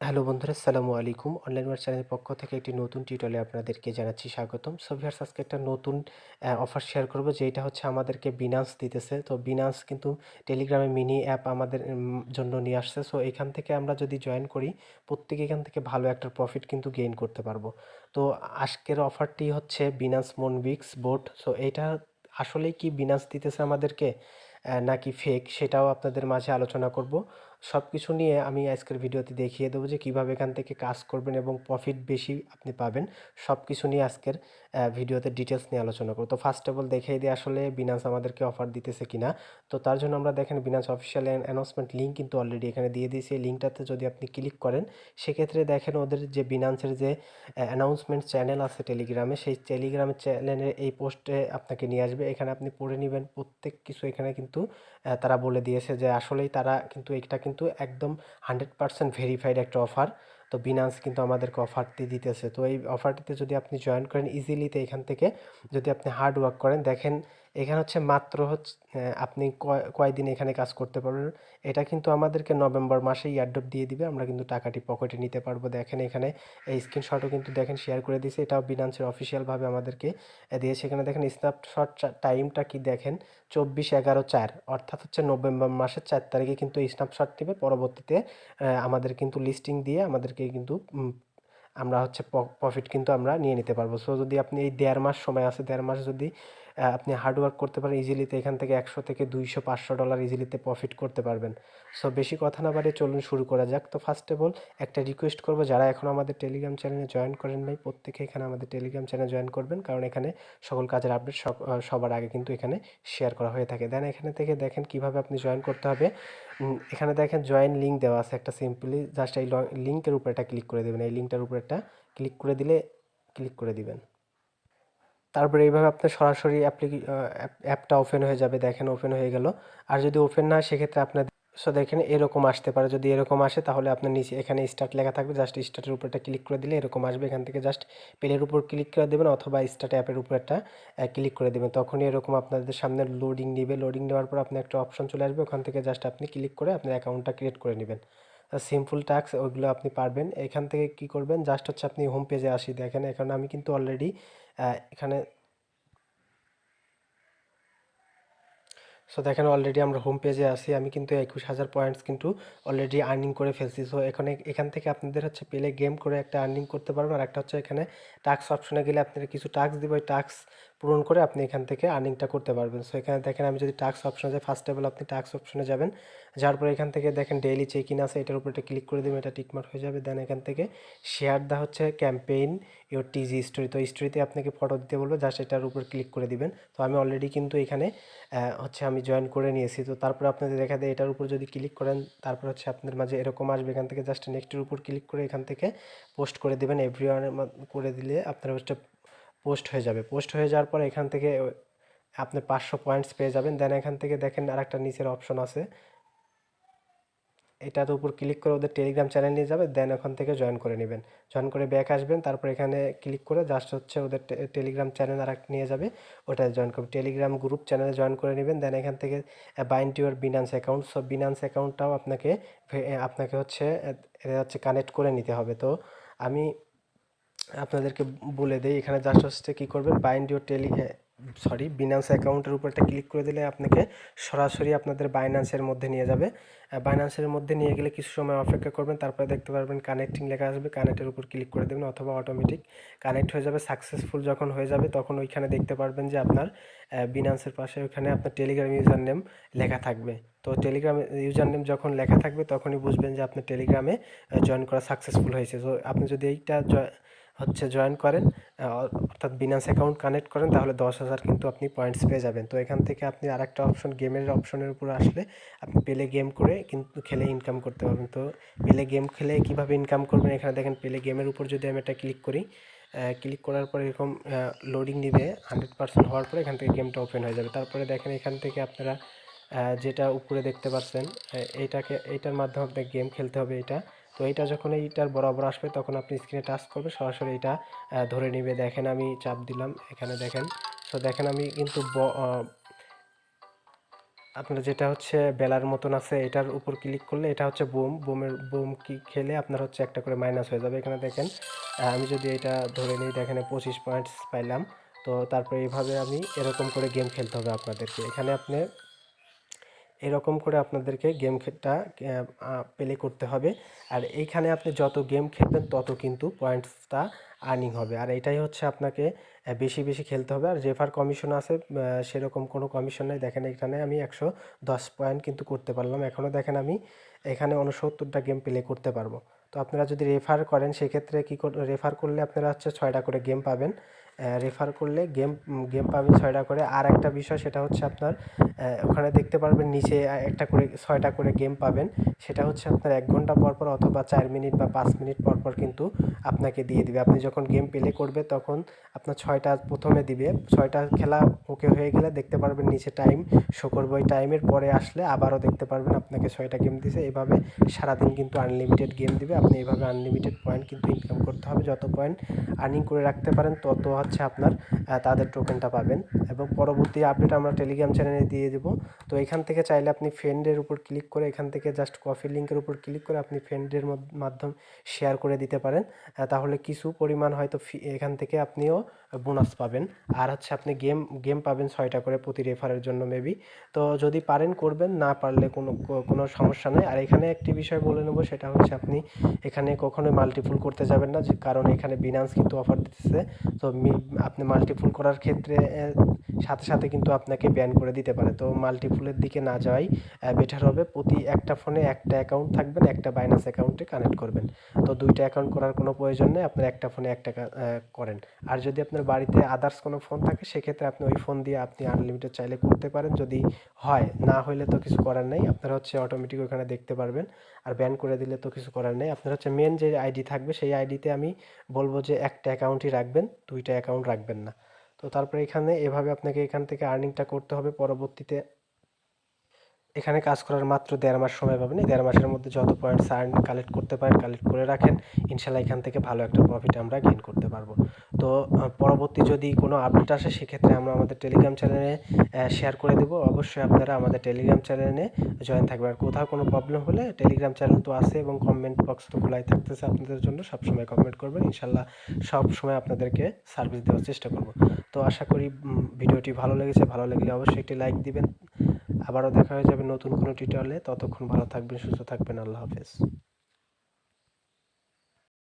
Hello বন্ধুরা, আসসালামু আলাইকুম। অনলাইন ওয়ার্ক চ্যানেলের পক্ষ থেকে একটি নতুন টিউটোরিয়ালে আপনাদেরকে জানাচ্ছি স্বাগতম। সো ভিউয়ার্স, আজকে একটা নতুন অফার শেয়ার করব, যেটা হচ্ছে আমাদেরকে বিনান্স দিতেছে। তো বিনান্স কিন্তু টেলিগ্রামে মিনি অ্যাপ আমাদের জন্য নিয়ে আসছে। সো এখান থেকে আমরা যদি জয়েন করি, প্রত্যেকে এখান থেকে ভালো একটা প্রফিট কিন্তু গেইন করতে পারবো। তো আজকের অফারটি হচ্ছে বিনান্স মনবিক্স বোট। সো এইটা আসলেই কি বিনান্স দিতেছে আমাদেরকে নাকি ফেক, সেটাও আপনাদের মাঝে আলোচনা করব। সব কিছু নিয়ে আমি আজকের ভিডিওতে দেখিয়ে দেবো যে কীভাবে এখান থেকে কাজ করবেন এবং প্রফিট বেশি আপনি পাবেন। সব কিছু নিয়ে আজকের ভিডিওতে ডিটেলস নিয়ে আলোচনা করব। তো ফার্স্ট অফ অল দেখিয়ে দিই আসলে বিনান্স আমাদেরকে অফার দিতেছে কিনা। তো তার জন্য আমরা দেখেন বিনান্স অফিসিয়াল অ্যানাউন্সমেন্ট লিঙ্ক কিন্তু অলরেডি এখানে দিয়ে দিয়েছি। এই লিঙ্কটাতে যদি আপনি ক্লিক করেন, সেক্ষেত্রে দেখেন ওদের যে বিনান্সের যে অ্যানাউন্সমেন্ট চ্যানেল আছে টেলিগ্রামে, সেই টেলিগ্রামের চ্যানেলের এই পোস্টে আপনাকে নিয়ে আসবে। এখানে আপনি পড়ে নেবেন প্রত্যেক কিছু। এখানে কিন্তু তারা বলে দিয়েছে যে আসলেই তারা কিন্তু এটা কিন্তু একদম 100% ভেরিফাইড একটা অফার। তো বিনান্স কিন্তু আমাদেরকে অফারটি দিতেছে। তো এই অফারটিতে যদি আপনি জয়েন করেন ইজিলিতে, এখান থেকে যদি আপনি হার্ড ওয়ার্ক করেন, দেখেন এখানে হচ্ছে মাত্র হচ্ছে আপনি কয়দিন এখানে কাজ করতে পারবেন। এটা কিন্তু আমাদেরকে নভেম্বর মাসে ইয়ারড্রপ দিয়ে দিবে, আমরা কিন্তু টাকাটি পকেটে নিতে পারবো। দেখেন এখানে এই স্ক্রিনশটও কিন্তু দেখেন শেয়ার করে দিয়েছে, এটাও বিনান্সের অফিসিয়ালভাবে আমাদেরকে দিয়েছে। এখানে দেখেন স্ন্যাপশট টাইমটা কি দেখেন, 24/11/4, অর্থাৎ হচ্ছে নভেম্বর মাসের 4 তারিখে কিন্তু এই স্ন্যাপশট নেবে। পরবর্তীতে আমাদের কিন্তু লিস্টিং দিয়ে আমাদেরকে কিন্তু আমরা হচ্ছে প্রফিট কিন্তু আমরা নিয়ে নিতে পারবো। সো যদি আপনি এই 1.5 মাস সময় আছে, 1.5 মাস যদি আপনি হার্ড ওয়ার্ক করতে পারেন, ইজিলিতে এখান থেকে 100 থেকে 200 $500 ইজিলিতে প্রফিট করতে পারবেন। সো বেশি কথা না বাড়িয়ে চলুন শুরু করা যাক। তো ফার্স্ট অফ অল একটা রিকোয়েস্ট করবো, যারা এখন আমাদের টেলিগ্রাম চ্যানেলে জয়েন করেন নাই, প্রত্যেকে এখানে আমাদের টেলিগ্রাম চ্যানেলে জয়েন করবেন, কারণ এখানে সকল কাজের আপডেট সবার আগে কিন্তু এখানে শেয়ার করা হয়ে থাকে। দেন এখানে থেকে দেখেন কিভাবে আপনি জয়েন করতে হবে। এখানে দেখেন জয়েন লিঙ্ক দেওয়া আছে একটা, সিম্পলি জাস্ট এই লিঙ্কের উপরে একটা ক্লিক করে দেবেন। এই লিঙ্কটার উপরে একটা ক্লিক করে দিবেন। তারপরে এইভাবে আপনার সরাসরি অ্যাপটা ওপেন হয়ে যাবে। দেখেন ওপেন হয়ে গেল। আর যদি ওপেন না হয়, সেক্ষেত্রে আপনার সো দেখেন এরকম আসতে পারে। যদি এরকম আসে, তাহলে আপনার নিচে এখানে স্টার্ট লেখা থাকবে, জাস্ট স্টার্টের উপর একটা ক্লিক করে দিলে এরকম আসবে। এখান থেকে জাস্ট পেলের উপর ক্লিক করে দেবেন, অথবা স্টার্ট অ্যাপের উপর একটা ক্লিক করে দেবেন। তখনই এরকম আপনাদের সামনে লোডিং নেবে। লোডিং নেওয়ার পর আপনি একটা অপশন চলে আসবে, ওখান থেকে জাস্ট আপনি ক্লিক করে আপনার অ্যাকাউন্টটা ক্রিয়েট করে নেবেন। সিম্পল টাস্ক, ওইগুলো আপনি পারবেন। এখান থেকে কি করবেন, জাস্ট হচ্ছে আপনি হোম পেজে আসি। দেখেন এখন আমি কিন্তু অলরেডি এখানে সো দেখেন অলরেডি আমরা হোম পেজে আছি। আমি কিন্তু 21,000 পয়েন্টস কিন্তু অলরেডি আর্নিং করে ফেলছি। সো এখান থেকে আপনাদের হচ্ছে পেলে গেম করে একটা আর্নিং করতে পারবেন। আর একটা হচ্ছে এখানে টাস্ক অপশনে গেলে আপনাদের কিছু টাস্ক দিব, ওই টাস্ক পূরণ করে আপনি এখান থেকে আর্নিংটা করতে পারবেন। সো এখানে দেখেন আমি যদি টাস্ক অপশনে যাই, ফার্স্ট অফ অল আপনি টাস্ক অপশনে যাবেন। যাওয়ার পরে এখান থেকে দেখেন ডেইলি চেক ইন আছে, এটার উপর একটা ক্লিক করে দেবেন, এটা টিকমার্ক হয়ে যাবে। দেন এখান থেকে শেয়ার দা হচ্ছে ক্যাম্পেইন ইওর টিজি স্টোরি। তো স্টোরিতে আপনাকে ফটো দিতে বলবে, জাস্ট এটার উপর ক্লিক করে দিবেন। তো আমি অলরেডি কিন্তু এখানে হচ্ছে আমি জয়েন করে নিয়েছি। তো তারপরে আপনাদের দেখা দেয় এটার উপর যদি ক্লিক করেন, তারপর হচ্ছে আপনাদের মাঝে এরকম আসবে। এখান থেকে জাস্ট নেক্সটের উপর ক্লিক করে এখান থেকে পোস্ট করে দেবেন। এভরিওয়ানের করে দিলে আপনার হচ্ছে পোস্ট হয়ে যাবে। পোস্ট হয়ে যাওয়ার পর এখান থেকে আপনি 500 পয়েন্টস পেয়ে যাবেন। দেন এখান থেকে দেখেন আরেকটা নিচের অপশন আছে, এটার উপর ক্লিক করে ওদের টেলিগ্রাম চ্যানেল নিয়ে যাবে। দেন ওখান থেকে জয়েন করে নেবেন। জয়েন করে ব্যাক আসবেন, তারপর এখানে ক্লিক করে জাস্ট হচ্ছে ওদের টেলিগ্রাম চ্যানেল আর একটা নিয়ে যাবে, ওটা জয়েন করবেন। টেলিগ্রাম গ্রুপ চ্যানেলে জয়েন করে নেবেন। দেন এখান থেকে bind to your Binance account. So Binance অ্যাকাউন্টটাও আপনাকে হচ্ছে কানেক্ট করে নিতে হবে। তো আমি আপনাদেরকে বলে দেই, এখানে জাস্ট হচ্ছে কী করবেন, বাইন্ড ইউর বিনান্স অ্যাকাউন্টের উপর একটা ক্লিক করে দিলে আপনাকে সরাসরি আপনাদের বাইন্যান্সের মধ্যে নিয়ে যাবে। বাইন্যান্সের মধ্যে নিয়ে গেলে কিছু সময় অপেক্ষা করবেন, তারপরে দেখতে পারবেন কানেক্টিং লেখা আসবে, কানেক্টের উপর ক্লিক করে দেবেন, অথবা অটোমেটিক কানেক্ট হয়ে যাবে। সাকসেসফুল যখন হয়ে যাবে, তখন ওইখানে দেখতে পারবেন যে আপনার বিনান্সের পাশে ওইখানে আপনার টেলিগ্রাম ইউজার নেম লেখা থাকবে। তো টেলিগ্রাম ইউজার নেম যখন লেখা থাকবে, তখনই বুঝবেন যে আপনার টেলিগ্রামে জয়েন করা সাকসেসফুল হয়েছে। তো আপনি যদি এইটা জয়েন করেন, অর্থাৎ বিনান্স অ্যাকাউন্ট কানেক্ট করেন, তাহলে 10,000 কিন্তু আপনি পয়েন্টস পেয়ে যাবেন। তো এখান থেকে আপনি আরেকটা অপশন, গেমের অপশনের উপর আসলে আপনি পেলে গেম করে কিন্তু খেলে ইনকাম করতে পারবেন। তো পেলে গেম খেলে কীভাবে ইনকাম করবেন, এখানে দেখেন পেলে গেমের উপর যদি আমি এটা ক্লিক করি, ক্লিক করার পরে এরকম লোডিং নিবে। 100% হওয়ার পরে এখান থেকে গেমটা ওপেন হয়ে যাবে। তারপরে দেখেন এখান থেকে আপনারা যেটা উপরে দেখতে পাচ্ছেন, এইটার মাধ্যমে আপনাকে গেম খেলতে হবে এটা। তো এইটা যখন এইটার বরাবর আসবে, তখন আপনি স্ক্রিনে টাচ করবে, সরাসরি এটা ধরে নিবে। দেখেন আমি চাপ দিলাম, এখানে দেখেন। সো দেখেন আমি কিন্তু আপনার যেটা হচ্ছে বেলার মতন আছে এটার উপর ক্লিক করলে এটা হচ্ছে বুম কি খেলে আপনার হচ্ছে একটা করে মাইনাস হয়ে যাবে। এখানে দেখেন আমি যদি এটা ধরে নিই, দেখেন 25 পয়েন্টস পাইলাম। তো তারপরে এইভাবে আমি এরকম করে গেম খেলতে হবে আপনাদেরকে। এখানে আপনি এরকম করে আপনাদেরকে গেমটা প্লে করতে হবে। আর এইখানে আপনি যত গেম খেলবেন তত কিন্তু পয়েন্টসটা আর্নিং হবে। আর এটাই হচ্ছে আপনাকে বেশি বেশি খেলতে হবে। আর রেফার কমিশন আছে, সেরকম কোনো কমিশন নেই। দেখেন এখানে আমি 110 পয়েন্ট কিন্তু করতে পারলাম। এখনও দেখেন আমি এখানে 69টা গেম প্লে করতে পারবো। তো আপনারা যদি রেফার করেন সেক্ষেত্রে রেফার করলে আপনারা হচ্ছে 6টা করে গেম পাবেন। রেফার করলে গেম পাবেন 6টা করে। আর একটা বিষয় সেটা হচ্ছে আপনার ওখানে দেখতে পারবেন নিচে একটা করে 6টা করে গেম পাবেন। সেটা হচ্ছে আপনার 1 ঘন্টা পর পর অথবা 4 মিনিট বা 5 মিনিট পর পর কিন্তু আপনাকে দিয়ে দিবে। আপনি যখন গেম প্লে করবে তখন আপনার 6টা প্রথমে দিবে। 6টা খেলা ওকে হয়ে গেলে দেখতে পারবেন নিচে টাইম শো করবে। ওই টাইমের পরে আসলে আবারও দেখতে পারবেন আপনাকে 6টা গেম দিছে। এভাবে সারাদিন কিন্তু আনলিমিটেড গেম দিবে। আপনি এইভাবে আনলিমিটেড পয়েন্ট কিন্তু ইনকাম করতে হবে। যত পয়েন্ট আর্নিং করে রাখতে পারেন তত হচ্ছে আপনার তাদের টোকেনটা পাবেন। এবং পরবর্তী আপডেট আমরা টেলিগ্রাম চ্যানেলে দিয়ে দেবো। তো এখান থেকে চাইলে আপনি ফ্রেন্ডের উপর ক্লিক করে এখান থেকে জাস্ট কপি লিঙ্কের উপর ক্লিক করে আপনি ফ্রেন্ডের মাধ্যম শেয়ার করে দিতে পারেন। তাহলে কিছু পরিমাণ হয়তো এখান থেকে আপনিও বোনাস পাবেন। আর হচ্ছে আপনি গেম পাবেন 6টা করে প্রতি রেফারের জন্য মেবি। তো যদি পারেন করবেন, না পারলে কোনো সমস্যা নেই। আর এখানে একটি বিষয় বলে নেব, সেটা হচ্ছে আপনি এখানে কখনোই মাল্টিপুল করতে যাবেন না, কারণ এখানে বিনান্স কিন্তু অফার দিতেছে। তো আপনি মাল্টিপুল করার ক্ষেত্রে সাথে সাথে কিন্তু আপনাকে ব্যান করে দিতে পারে। তো মাল্টিপুলের দিকে না যাওয়াই বেটার হবে। প্রতি একটা ফোনে একটা অ্যাকাউন্ট থাকবেন, একটা বাইনান্স অ্যাকাউন্টে কানেক্ট করবেন। তো 2টা অ্যাকাউন্ট করার কোনো প্রয়োজন নেই, আপনার একটা ফোনে একটা করেন। আর যদি আপনার বাড়িতে আদার্স কোনো ফোন থাকে সেক্ষেত্রে আপনি ওই ফোন দিয়ে আপনি আনলিমিটেড চাইলে করতে পারেন, যদি হয়। না হলে তো কিছু করার নেই, আপনারা হচ্ছে অটোমেটিক ওখানে দেখতে পারবেন। আর ব্যান করে দিলে তো কিছু করার নেই। আপনার হচ্ছে মেন যে আইডি থাকবে সেই আইডিতে আমি বলবো যে একটা অ্যাকাউন্টই রাখবেন, 2টা অ্যাকাউন্ট রাখবেন না। তো তারপরে এখানে এভাবে আপনাকে এখান থেকে আর্নিংটা করতে হবে। পরবর্তীতে এখানে কাজ করার মাত্র 1.5 মাস সময় পাবেন। এই 1.5 মাসের মধ্যে যত পয়েন্টস কালেক্ট করতে পারেন কালেক্ট করে রাখেন, ইনশাল্লাহ এখান থেকে ভালো একটা প্রফিট আমরা গেইন করতে পারবো। তো পরবর্তী যদি কোনো আপডেট আসে সেক্ষেত্রে আমরা আমাদের টেলিগ্রাম চ্যানেলে শেয়ার করে দেবো। অবশ্যই আপনারা আমাদের টেলিগ্রাম চ্যানেলে জয়েন থাকবেন। আর কোথাও কোনো প্রবলেম হলে টেলিগ্রাম চ্যানেল তো আছে এবং কমেন্ট বক্স তো খোলাই থাকতেছে আপনাদের জন্য, সবসময় কমেন্ট করবেন, ইনশাল্লাহ সব সময় আপনাদেরকে সার্ভিস দেওয়ার চেষ্টা করব। তো আশা করি ভিডিওটি ভালো লেগেছে। ভালো লাগলে অবশ্যই একটি লাইক দিবেন। আবারও দেখা হয়ে যাবে নতুন কোনো টিউটোরিয়ালে। ততক্ষণ ভালো থাকবেন, সুস্থ থাকবেন। আল্লাহ হাফেজ।